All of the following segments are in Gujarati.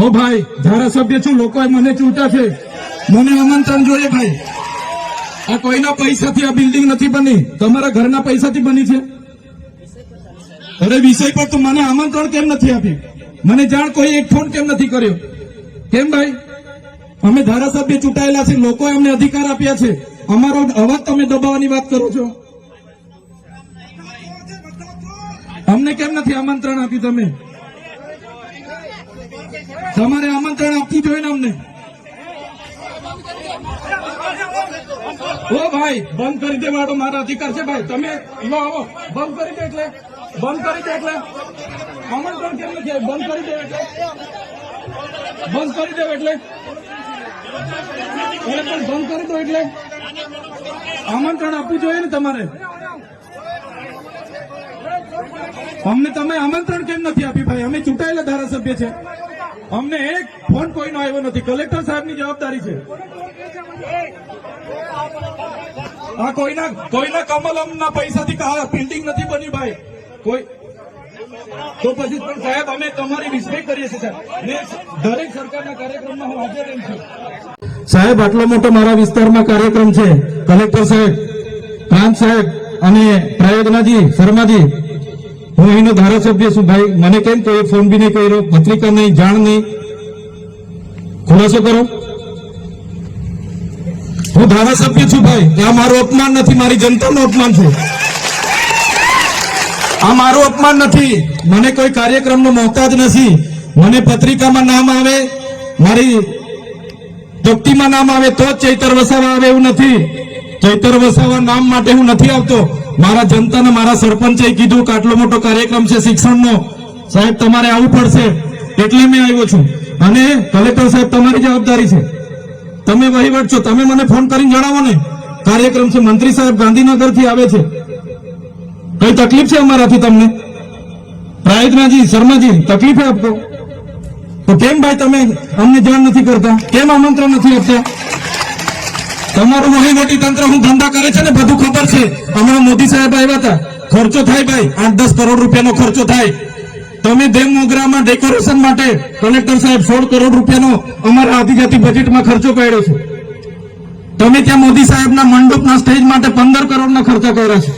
ઓ ભાઈ, ધારાસભ્ય છું, લોકોએ મને ચૂંટ્યા છે, મને આમંત્રણ જોઈએ ભાઈ. આ કોઈના પૈસાથી આ બિલ્ડિંગ નથી બની, તમારા ઘરના પૈસાથી બની છે. અરે વિષય પર તું મને આમંત્રણ કેમ નથી આપ્યું? મને જાણ કોઈ એક ફોન કેમ નથી કર્યો? કેમ ભાઈ? અમે ધારાસભ્ય ચૂંટાયેલા છે, લોકોએ અમને અધિકાર આપ્યા છે, અમારો અવાજ તમે દબાવવાની વાત કરો છો. અમને કેમ નથી આમંત્રણ આપ્યું? તમે તમારે આમંત્રણ આપવું જોઈએ ને અમને. ઓ ભાઈ, બંધ કરી દેવાડો, મારા અધિકાર છે ભાઈ. તમે આવો, બંધ કરી દે એટલે આમંત્રણ કેમ નથી આવ્યું? બંધ કરી દે એટલે બંધ કરી દો એટલે આમંત્રણ આપવું જોઈએ ને તમારે. અમને તમે આમંત્રણ કેમ નથી આપી ભાઈ? અમે ચૂંટાયેલા ધારાસભ્ય છે, અમને એક ફોન કોઈનો આવ્યો નથી. કલેક્ટર સાહેબની જવાબદારી છે. આ કોઈના કમલમના પૈસાથી બિલ્ડિંગ નથી બની ભાઈ. કોઈ તો પછી પણ સાહેબ, અમે તમારી રિસ્પેક્ટ કરીએ છીએ સાહેબ. દરેક સરકારના કાર્યક્રમમાં હું હાજર રહું છું સાહેબ. આટલો મોટો મારા વિસ્તારમાં કાર્યક્રમ છે. કલેક્ટર સાહેબ, પ્રાંત સાહેબ અને પ્રયોગનાજી શર્માજી, હું અહીંનો ધારાસભ્ય છું ભાઈ. મને કેમ કોઈ ફોન બી નહીં કર્યો, પત્રિકા નહીં, જાણ નહીં. ખુલાસો કરો. હું ધારાસભ્ય છું ભાઈ. આ મારું અપમાન નથી, મારી જનતાનું અપમાન છે. આ મારું અપમાન નથી. મને કોઈ કાર્યક્રમનો મોહતાજ નથી. મને પત્રિકામાં નામ આવે, મારી તકતીમાં નામ આવે તો જ ચૈતર વસાવા આવે એવું નથી. ચૈતર વસાવા નામ માટે હું નથી આવતો. મારા જનતાને મારા સરપંચે કીધું કે આટલો મોટો કાર્યક્રમ છે શિક્ષણનો, સાહેબ તમારે આવવું પડશે, એટલે મેં આવ્યો છું. અને કલેક્ટર સાહેબ, તમારી જવાબદારી છે, તમે વહીવટ છો, તમે મને ફોન કરીને જણાવો ને કાર્યક્રમ છે. મંત્રી સાહેબ ગાંધીનગરથી આવે છે, કઈ તકલીફ છે અમારાથી તમને? પ્રાયોગનાજી શર્માજી, તકલીફ આપતો તો કેમ ભાઈ તમે અમને જાણ નથી કરતા? કેમ આમંત્રણ નથી આપતા? તમારું વહીવટી તંત્ર હું ધંધા કરે છે ને બધું ખબર છે. હમણાં મોદી સાહેબ આવ્યા હતા, ખર્ચો થાય ભાઈ, 8-10 કરોડ રૂપિયાનો ખર્ચો થાય. તમે દેવ મોગરામાં ડેકોરેશન માટે કલેક્ટર સાહેબ 16 કરોડ રૂપિયાનો અમારા આદિજાતિ બજેટમાં ખર્ચો કર્યો છે. તમે ત્યાં મોદી સાહેબના મંડપના સ્ટેજ માટે 15 કરોડના ખર્ચા કર્યા છે.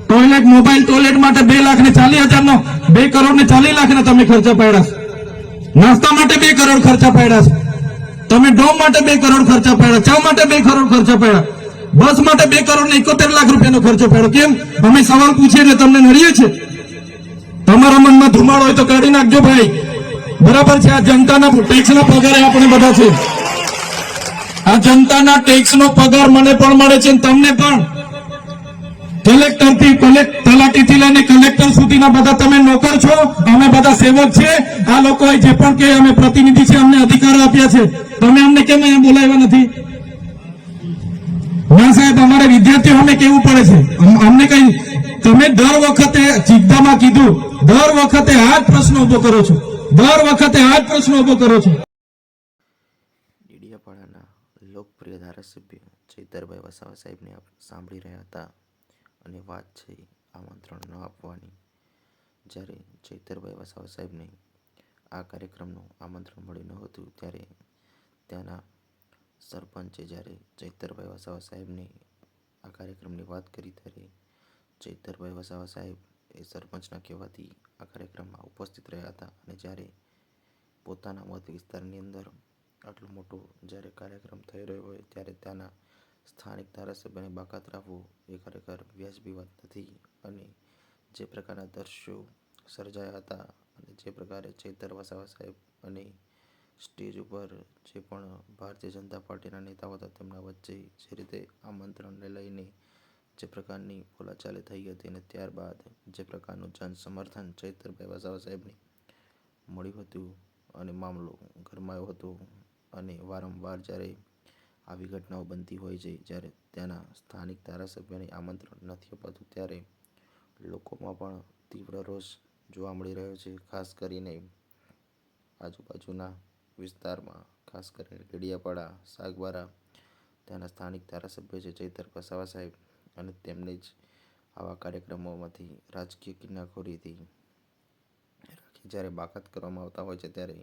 ટોયલેટ, મોબાઈલ ટોયલેટ માટે 2,40,000 નો 2 કરોડ ને 40 લાખના તમે ખર્ચા પાડ્યા છે. નાસ્તા માટે 2 કરોડ ખર્ચા પાડ્યા છે. તમે ડોમ માટે 2 કરોડ ખર્ચા પાડ્યા, ચા માટે 2 કરોડ ખર્ચા પાડ્યા, બસ માટે 2 કરોડ ને 71 લાખ રૂપિયાનો ખર્ચો પાડ્યો. કેમ? અમે સવાલ પૂછીએ એટલે તમને નડીએ છે? તમારા મનમાં ધુમાડો હોય તો કાઢી નાખજો ભાઈ. બરાબર છે. આ જનતાના ટેક્સના પગારે આપણે બધા છે. આ જનતાના ટેક્સનો પગાર મને પણ મળે છે, તમને પણ. કલેક્ટરથી તલાટીથી લઈને કલેક્ટર સુધીના બધા તમે નોકર છો, અમે બધા સેવક છે. આ લોકોએ જે પણ કે અમે પ્રતિનિધિ છે, અમને અધિકારો આપ્યા છે. તમે અમને કેમ અહીંયા બોલાવ્યા નથી? ના સાહેબ, અમારે વિદ્યાર્થીઓ અમને કેવું પડે છે. અમને કઈ તમે દર વખતે ચિંતામાં કીધું, દર વખતે આ જ પ્રશ્ન ઉભો કરો છો, ડેડિયાપાડાના લોકપ્રિય ધારાસભ્ય ચૈતરભાઈ વસાવા સાહેબને આપણે સાંભળી રહ્યા હતા. અને વાત છે આમંત્રણ ન આપવાની. જ્યારે ચૈતરભાઈ વસાવા સાહેબને આ કાર્યક્રમનું આમંત્રણ મળ્યું ન હતું, ત્યારે ત્યાંના સરપંચે જ્યારે ચૈતરભાઈ વસાવા સાહેબને આ કાર્યક્રમની વાત કરી, ત્યારે ચૈતરભાઈ વસાવા સાહેબ એ સરપંચના કહેવાથી આ કાર્યક્રમમાં ઉપસ્થિત રહ્યા હતા. અને જ્યારે પોતાના મત વિસ્તારની અંદર આટલો મોટો જ્યારે કાર્યક્રમ થઈ રહ્યો હોય, ત્યારે ત્યાંના સ્થાનિક ધારાસભ્યને બાકાત રાખવું એ ખરેખર વ્યાજબી વાત નથી. અને જે પ્રકારના દ્રશ્યો સર્જાયા હતા, અને જે પ્રકારે ચૈતર વસાવા સાહેબ અને સ્ટેજ ઉપર જે પણ ભારતીય જનતા પાર્ટીના નેતાઓ હતા, તેમના વચ્ચે જે રીતે આમંત્રણને લઈને જે પ્રકારની બોલાચાલી થઈ હતી, અને ત્યારબાદ જે પ્રકારનું જન સમર્થન ચૈતરભાઈ વસાવા સાહેબને મળ્યું હતું અને મામલો ગરમાયો હતો. અને વારંવાર જ્યારે આવી ઘટનાઓ બનતી હોય છે, જ્યારે ત્યાંના સ્થાનિક ધારાસભ્યને આમંત્રણ નથી અપાતું, ત્યારે લોકોમાં પણ તીવ્ર રોષ જોવા મળી રહ્યો છે. ખાસ કરીને આજુબાજુના વિસ્તારમાં, ખાસ કરીને ડેડિયાપાડા, સાગબારા, ત્યાંના સ્થાનિક ધારાસભ્ય છે ચૈતર વસાવા સાહેબ, અને તેમને જ આવા કાર્યક્રમોમાંથી રાજકીય કિન્નાખોરીથી જ્યારે બાકાત કરવામાં આવતા હોય છે, ત્યારે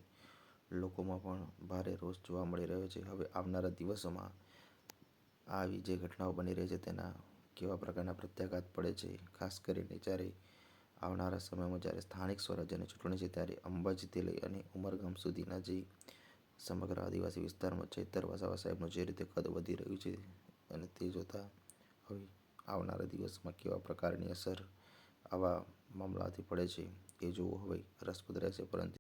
લોકોમાં પણ ભારે રોષ જોવા મળી રહ્યો છે. હવે આવનારા દિવસોમાં આવી જે ઘટનાઓ બની રહી છે તેના કેવા પ્રકારના પ્રત્યાઘાત પડે છે, ખાસ કરીને જ્યારે આવનારા સમયમાં જ્યારે સ્થાનિક સ્વરાજ્યની ચૂંટણી છે ત્યારે અંબાજીથી લઈ અને ઉમરગામ સુધીના જે સમગ્ર આદિવાસી વિસ્તારમાં ચૈતર વસાવા સાહેબનું જે રીતે કદ વધી રહ્યું છે અને તે જોતાં હવે આવનારા દિવસમાં કેવા પ્રકારની અસર આવા મામલાથી પડે છે એ જોવું હવે રસપ્રદ રહેશે. પરંતુ